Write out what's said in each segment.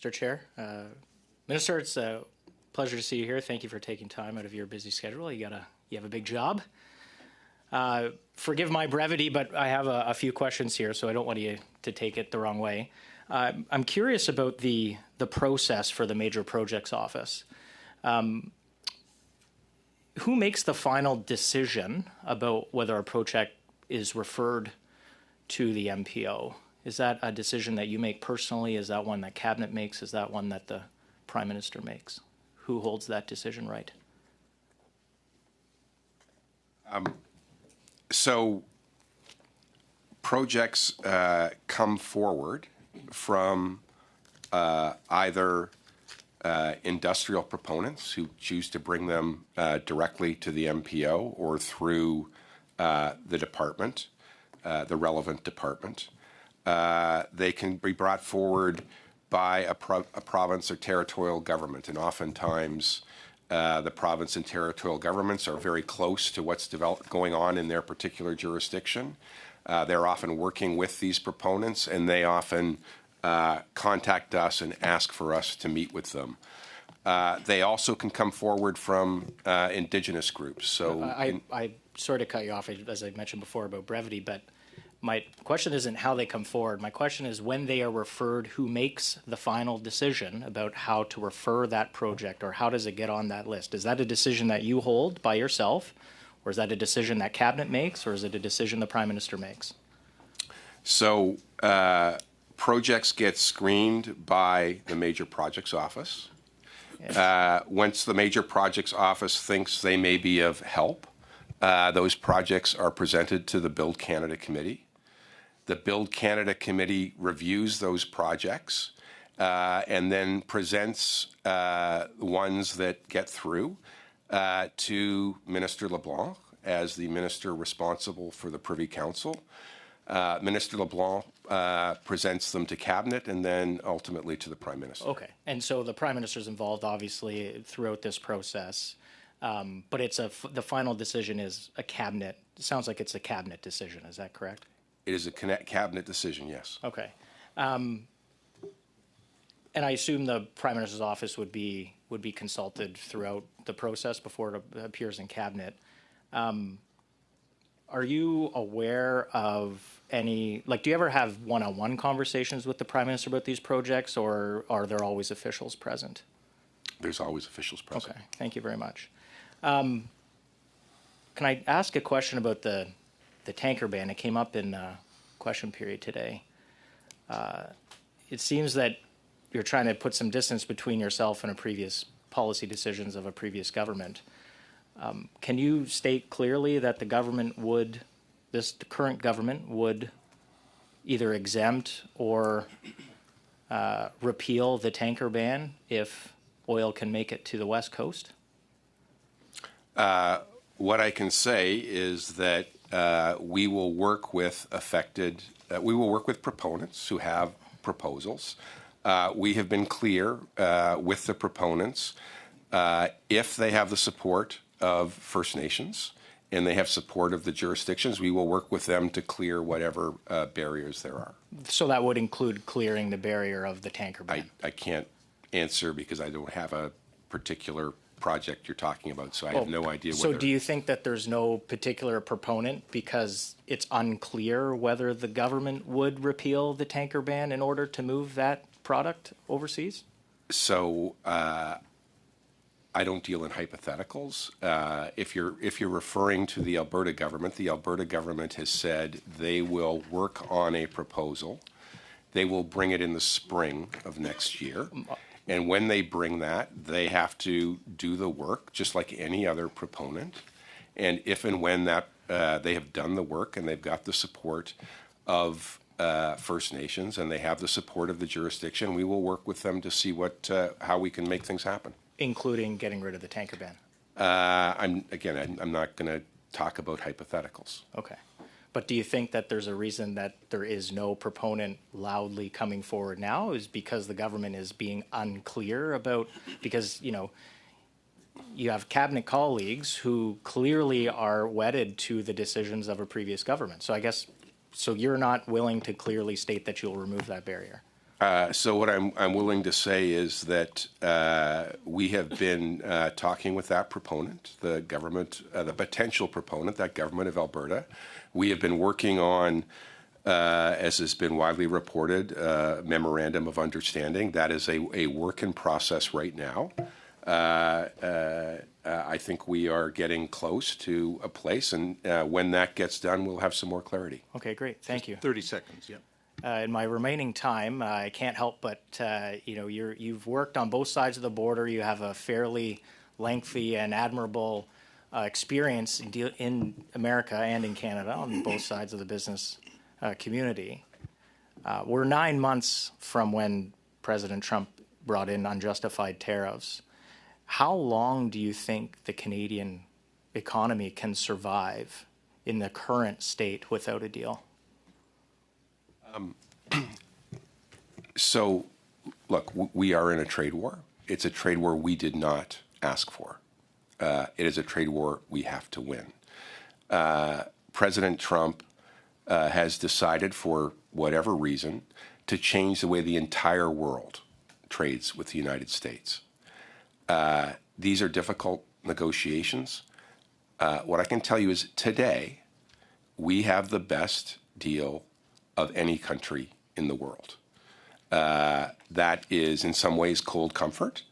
Mr. Chair. Minister, it's a pleasure to see you here. Thank you for taking time out of your busy schedule. You have a big job. Forgive my brevity, but I have a few questions here, so I don't want you to take it the wrong way. I'm curious about the process for the Major Projects Office. Who makes the final decision about whether a project is referred to the MPO? Is that a decision that you make personally? Is that one that Cabinet makes? Is that one that the Prime Minister makes? Who holds that decision right? So projects come forward from either industrial proponents who choose to bring them directly to the MPO or through the department, the relevant department. They can be brought forward by a province or territorial government, and oftentimes the province and territorial governments are very close to what's going on in their particular jurisdiction. They're often working with these proponents, and they often contact us and ask for us to meet with them. They also can come forward from Indigenous groups. So I sort of cut you off, as I mentioned before, about brevity, but my question isn't how they come forward. My question is when they are referred, who makes the final decision about how to refer that project, or how does it get on that list? Is that a decision that you hold by yourself, or is that a decision that Cabinet makes, or is it a decision the Prime Minister makes? So projects get screened by the Major Projects Office. Yes. Once the Major Projects Office thinks they may be of help, those projects are presented to the Build Canada Committee. The Build Canada Committee reviews those projects and then presents ones that get through to Minister LeBlanc as the minister responsible for the Privy Council. Minister LeBlanc presents them to Cabinet and then ultimately to the Prime Minister. Okay, and so the Prime Minister is involved obviously throughout this process, but it's the final decision is a Cabinet. It sounds like it's a Cabinet decision. Is that correct? It is a Cabinet decision, yes. Okay, and I assume the Prime Minister's office would be consulted throughout the process before it appears in Cabinet. Are you aware of any, do you ever have one-on-one conversations with the Prime Minister about these projects, or are there always officials present? There's always officials present. Okay, thank you very much. Can I ask a question about the tanker ban? It came up in question period today. It seems that you're trying to put some distance between yourself and a previous policy decisions of a previous government. Can you state clearly that the current government would either exempt or repeal the tanker ban if oil can make it to the West Coast? What I can say is that we will work with proponents who have proposals. We have been clear with the proponents if they have the support of First Nations and they have support of the jurisdictions, we will work with them to clear whatever barriers there are. So that would include clearing the barrier of the tanker ban? I can't answer because I don't have a particular project you're talking about, so I have no idea whether... So do you think that there's no particular proponent because it's unclear whether the government would repeal the tanker ban in order to move that product overseas? So I don't deal in hypotheticals. If you're referring to the Alberta government has said they will work on a proposal. They will bring it in the spring of next year. And when they bring that, they have to do the work just like any other proponent. And if and when that they have done the work and they've got the support of First Nations and they have the support of the jurisdiction, we will work with them to see how we can make things happen. Including getting rid of the tanker ban? I'm not going to talk about hypotheticals. Okay. But do you think that there's a reason that there is no proponent loudly coming forward now is because the government is being unclear about, because, you have cabinet colleagues who clearly are wedded to the decisions of a previous government. So I guess, so you're not willing to clearly state that you'll remove that barrier? So what I'm willing to say is that we have been talking with that proponent, the government, the potential proponent, that government of Alberta. We have been working on, as has been widely reported, memorandum of understanding. That is a work in process right now. I think we are getting close to a place, and when that gets done, we'll have some more clarity. Okay, great. Thank you. 30 seconds, yeah. In my remaining time, I can't help but you've worked on both sides of the border. You have a fairly lengthy and admirable experience in America and in Canada on both sides of the business community. We're 9 months from when President Trump brought in unjustified tariffs. How long do you think the Canadian economy can survive in the current state without a deal? So, look, we are in a trade war. It's a trade war we did not ask for. It is a trade war we have to win. President Trump has decided, for whatever reason, to change the way the entire world trades with the United States. These are difficult negotiations. What I can tell you is today, we have the best deal of any country in the world. That is in some ways cold comfort,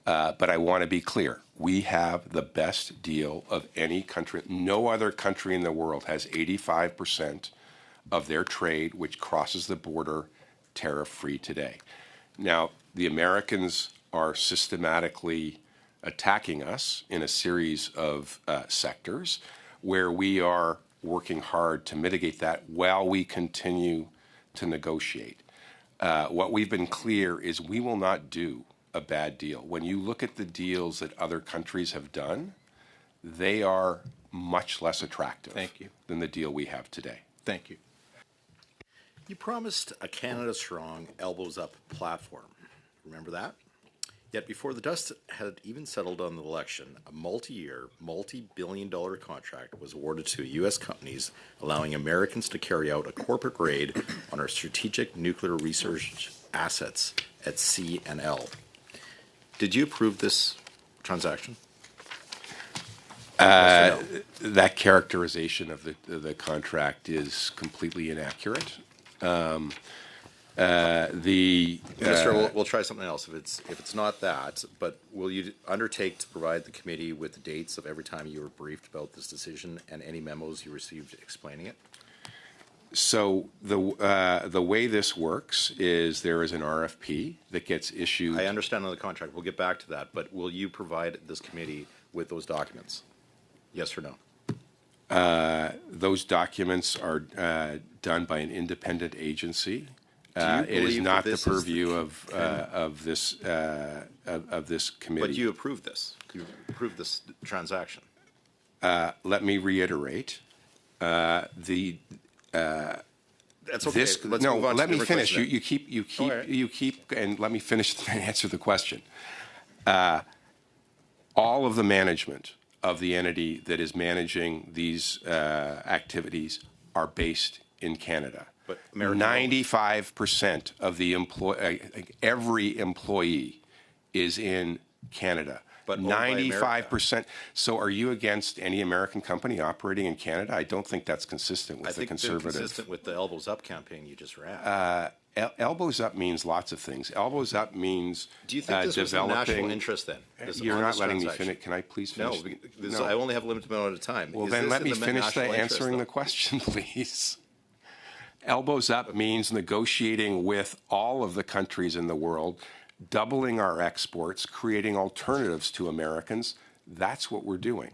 but I want to be clear. We have the best deal of any country. No other country in the world has 85% of their trade which crosses the border tariff-free today. Now, the Americans are systematically attacking us in a series of sectors where we are working hard to mitigate that while we continue to negotiate. What we've been clear is we will not do a bad deal. When you look at the deals that other countries have done, they are much less attractive than the deal we have today. Thank you. You promised a Canada Strong, elbows up platform. Remember that? Yet before the dust had even settled on the election, a multi-year, multi-billion-dollar contract was awarded to U.S. companies, allowing Americans to carry out a corporate raid on our strategic nuclear research assets at CNL. Did you approve this transaction? That characterization of the contract is completely inaccurate. Minister, we'll try something else if it's not that. But will you undertake to provide the committee with the dates of every time you were briefed about this decision and any memos you received explaining it? So the way this works is there is an RFP that gets issued. I understand on the contract. We'll get back to that. But will you provide this committee with those documents? Yes or no? Those documents are done by an independent agency. It is not the purview of this committee. But you approved this. You approved this transaction. Let me reiterate. That's okay. Let's move on let to me finish. question. You keep, and let me finish and answer the question. All of the management of the entity that is managing these activities are based in Canada. But 95% of the every employee is in Canada. But 95%. So are you against any American company operating in Canada? I don't think that's consistent with the conservative. I think consistent with the Elbows Up campaign you just ran. Elbows Up means lots of things. Elbows Up means do you think this developing. Was a national interest then? You're not letting me finish. Can I please finish? No, I only have a limited amount of time. Well, then let me finish answering the question, please. Elbows Up means negotiating with all of the countries in the world, doubling our exports, creating alternatives to Americans. That's what we're doing.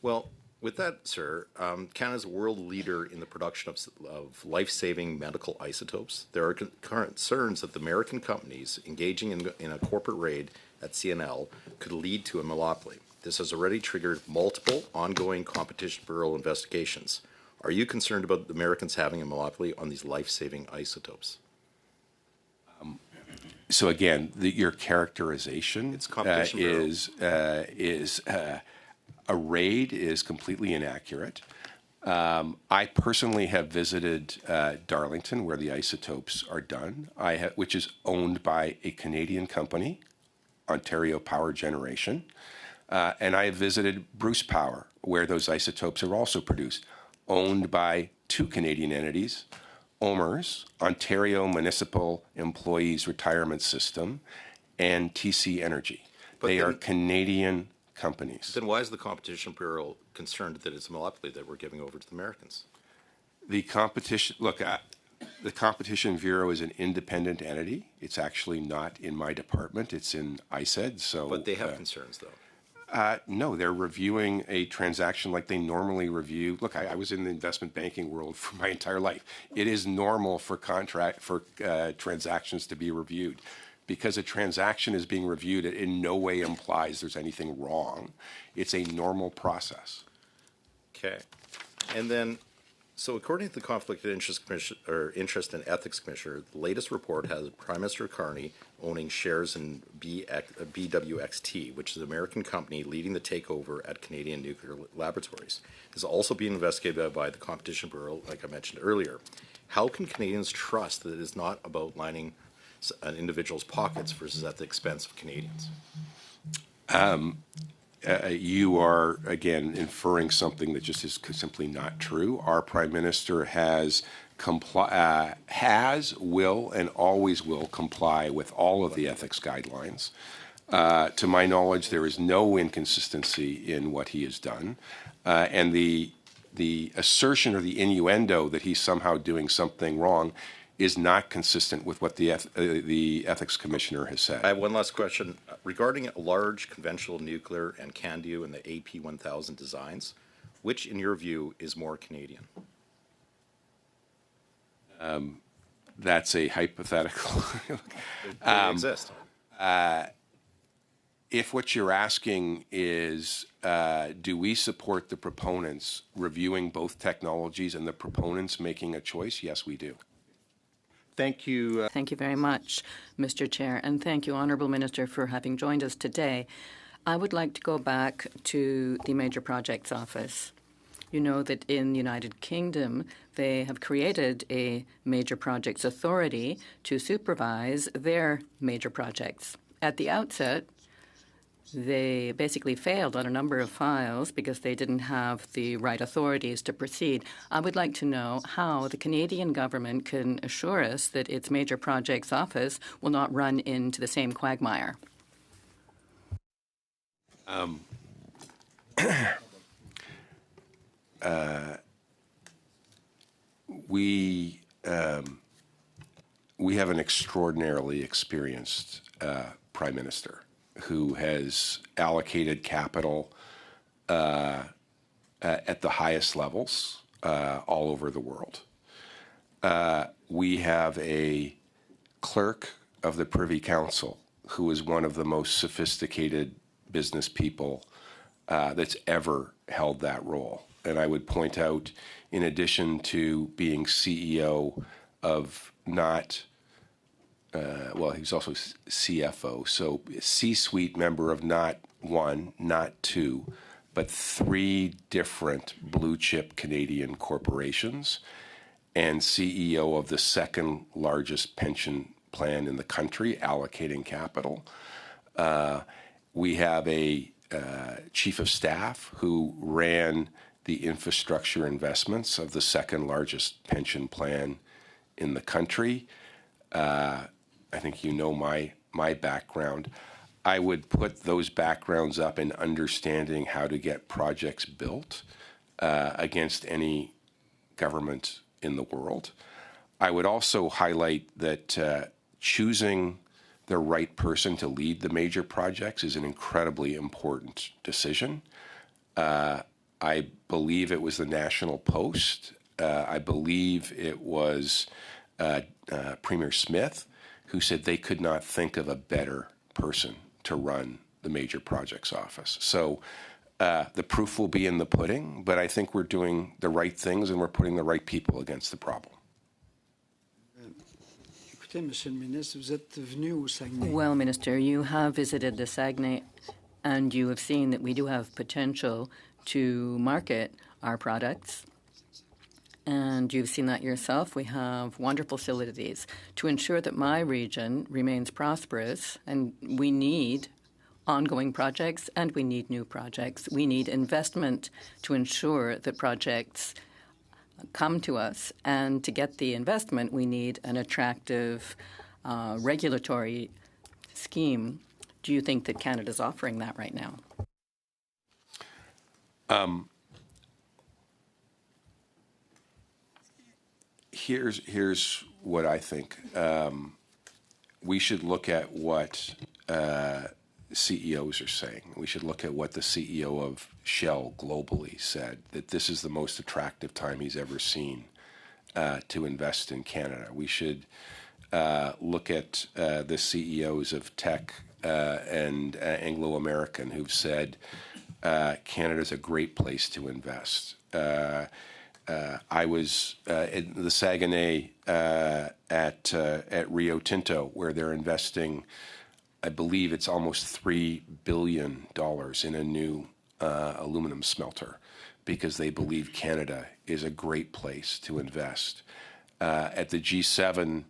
Well, with that, sir, Canada's a world leader in the production of life-saving medical isotopes. There are concerns that the American companies engaging in a corporate raid at CNL could lead to a monopoly. This has already triggered multiple ongoing Competition Bureau investigations. Are you concerned about the Americans having a monopoly on these life-saving isotopes? So again, your characterization is a raid is completely inaccurate. I personally have visited Darlington, where the isotopes are done, which is owned by a Canadian company, Ontario Power Generation. And I have visited Bruce Power, where those isotopes are also produced, owned by two Canadian entities, OMERS, Ontario Municipal Employees Retirement System, and TC Energy. They are Canadian companies. Then why is the Competition Bureau concerned that it's a monopoly that we're giving over to the Americans? The competition, look, the Competition Bureau is an independent entity. It's actually not in my department. It's in ISED. So, but they have concerns, though. No, they're reviewing a transaction like they normally review. Look, I was in the investment banking world for my entire life. It is normal for transactions to be reviewed. Because a transaction is being reviewed, it in no way implies there's anything wrong. It's a normal process. Okay. And then, so according to the Conflict of Interest Commission, or Interest and Ethics Commissioner, the latest report has Prime Minister Carney owning shares in BWXT, which is an American company leading the takeover at Canadian Nuclear Laboratories. Is also being investigated by the Competition Bureau, like I mentioned earlier. How can Canadians trust that it is not about lining an individual's pockets versus at the expense of Canadians? You are, again, inferring something that just is simply not true. Our Prime Minister will, and always will comply with all of the ethics guidelines. To my knowledge, there is no inconsistency in what he has done. And the assertion or the innuendo that he's somehow doing something wrong is not consistent with what the ethics commissioner has said. I have one last question. Regarding large conventional nuclear and CANDU and the AP1000 designs, which, in your view, is more Canadian? That's a hypothetical. They exist. If what you're asking is, do we support the proponents reviewing both technologies and the proponents making a choice? Yes, we do. Thank you. Thank you very much, Mr. Chair, and thank you, Honourable Minister, for having joined us today. I would like to go back to the Major Projects Office. You know that in the United Kingdom, they have created a Major Projects Authority to supervise their major projects. At the outset, they basically failed on a number of files because they didn't have the right authorities to proceed. I would like to know how the Canadian government can assure us that its Major Projects Office will not run into the same quagmire. We have an extraordinarily experienced Prime Minister who has allocated capital at the highest levels all over the world. We have a clerk of the Privy Council who is one of the most sophisticated business people that's ever held that role. And I would point out, in addition to being CEO of he's also CFO, so C-suite member of not one, not two, but three different blue chip Canadian corporations, and CEO of the second largest pension plan in the country, allocating capital. We have a chief of staff who ran the infrastructure investments of the second largest pension plan in the country. I think you know my background. I would put those backgrounds up in understanding how to get projects built against any government in the world. I would also highlight that choosing the right person to lead the major projects is an incredibly important decision. I believe it was the National Post. I believe it was Premier Smith who said they could not think of a better person to run the Major Projects Office. So the proof will be in the pudding, but I think we're doing the right things and we're putting the right people against the problem. Well, Minister, you have visited the Saguenay and you have seen that we do have potential to market our products and you've seen that yourself. We have wonderful facilities to ensure that my region remains prosperous, and we need ongoing projects and we need new projects. We need investment to ensure that projects come to us, and to get the investment, we need an attractive regulatory scheme. Do you think that Canada's offering that right now? Here's what I think. We should look at what CEOs are saying. We should look at what the CEO of Shell globally said, that this is the most attractive time he's ever seen to invest in Canada. We should look at the CEOs of Teck and Anglo American who've said Canada's a great place to invest. I was in the Saguenay at Rio Tinto, where they're investing, I believe it's almost $3 billion in a new aluminum smelter, because they believe Canada is a great place to invest. At the G7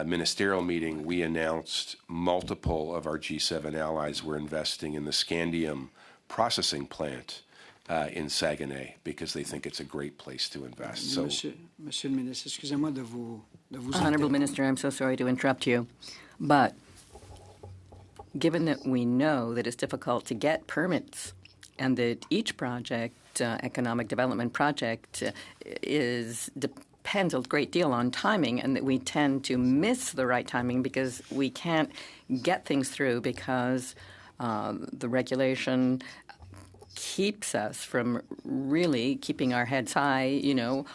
ministerial meeting, we announced multiple of our G7 allies were investing in the scandium processing plant in Saguenay, because they think it's a great place to invest. So, Monsieur le ministre, excusez-moi de vous Honourable interrompre. Minister, I'm so sorry to interrupt you, but given that we know that it's difficult to get permits and that each project, economic development project, depends a great deal on timing, and that we tend to miss the right timing because we can't get things through because the regulation keeps us from really keeping our heads high,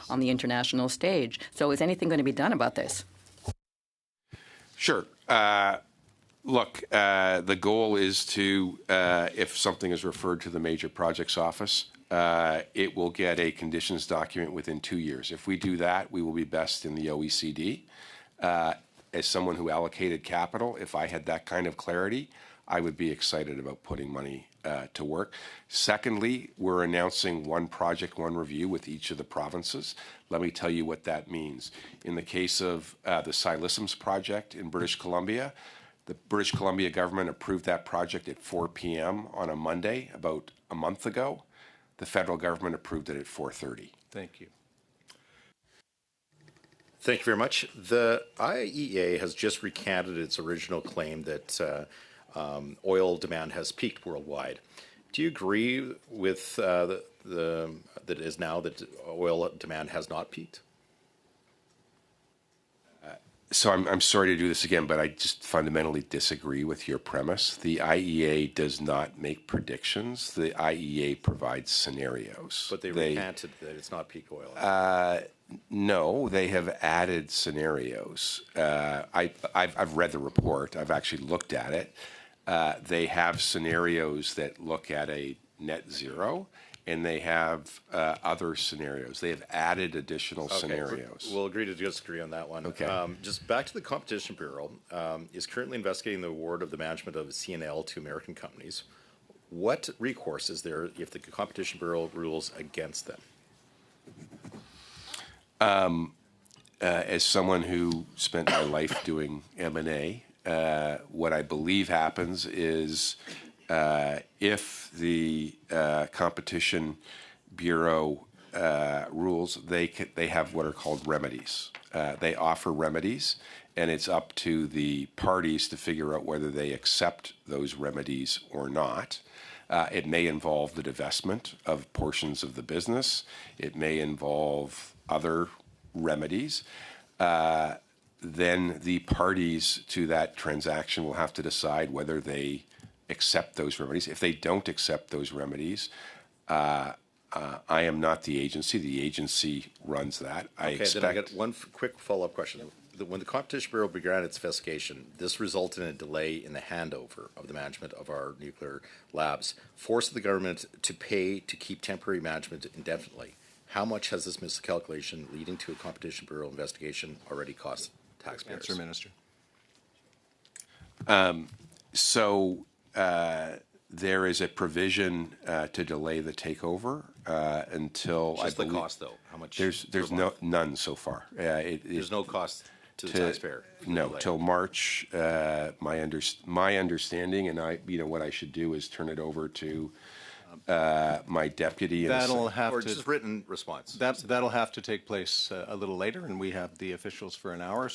on the international stage. So is anything going to be done about this? sure. Look, the goal is to, if something is referred to the Major Projects Office, it will get a conditions document within 2 years. If we do that, we will be best in the OECD. As someone who allocated capital, if I had that kind of clarity, I would be excited about putting money to work. Secondly, we're announcing one project, one review with each of the provinces. Let me tell you what that means. In the case of the Siliciums project in British Columbia, the British Columbia government approved that project at 4 p.m. on a Monday about a month ago. The federal government approved it at 4:30. Thank you. Thank you very much. The IEA has just recanted its original claim that oil demand has peaked worldwide. Do you agree with that it is now that oil demand has not peaked? So I'm sorry to do this again, but I just fundamentally disagree with your premise. The IEA does not make predictions. The IEA provides scenarios. But they recanted that it's not peak oil. No, they have added scenarios. I've read the report. I've actually looked at it. They have scenarios that look at a net zero, and they have other scenarios. They have added additional scenarios. We'll agree to disagree on that one. Okay. Just back to the Competition Bureau, is currently investigating the award of the management of CNL to American companies. What recourse is there if the Competition Bureau rules against them? As someone who spent my life doing M&A, what I believe happens is if the Competition Bureau rules, they have what are called remedies. They offer remedies, and it's up to the parties to figure out whether they accept those remedies or not. It may involve the divestment of portions of the business. It may involve other remedies. Then the parties to that transaction will have to decide whether they accept those remedies. If they don't accept those remedies, I am not the agency. The agency runs that. Then I got one quick follow-up question. When the Competition Bureau began its investigation, this resulted in a delay in the handover of the management of our nuclear labs, forced the government to pay to keep temporary management indefinitely. How much has this miscalculation leading to a Competition Bureau investigation already cost taxpayers? Answer, Minister. So there is a provision to delay the takeover, until Just I the believe cost, though. How much? there's per none month? so far. There's no cost to the taxpayer. for the No, delay. till March. My understanding, and what I should do is turn it over to my deputy. That'll have Or to just written response. that'll have to take place a little later, and we have the officials for an hour.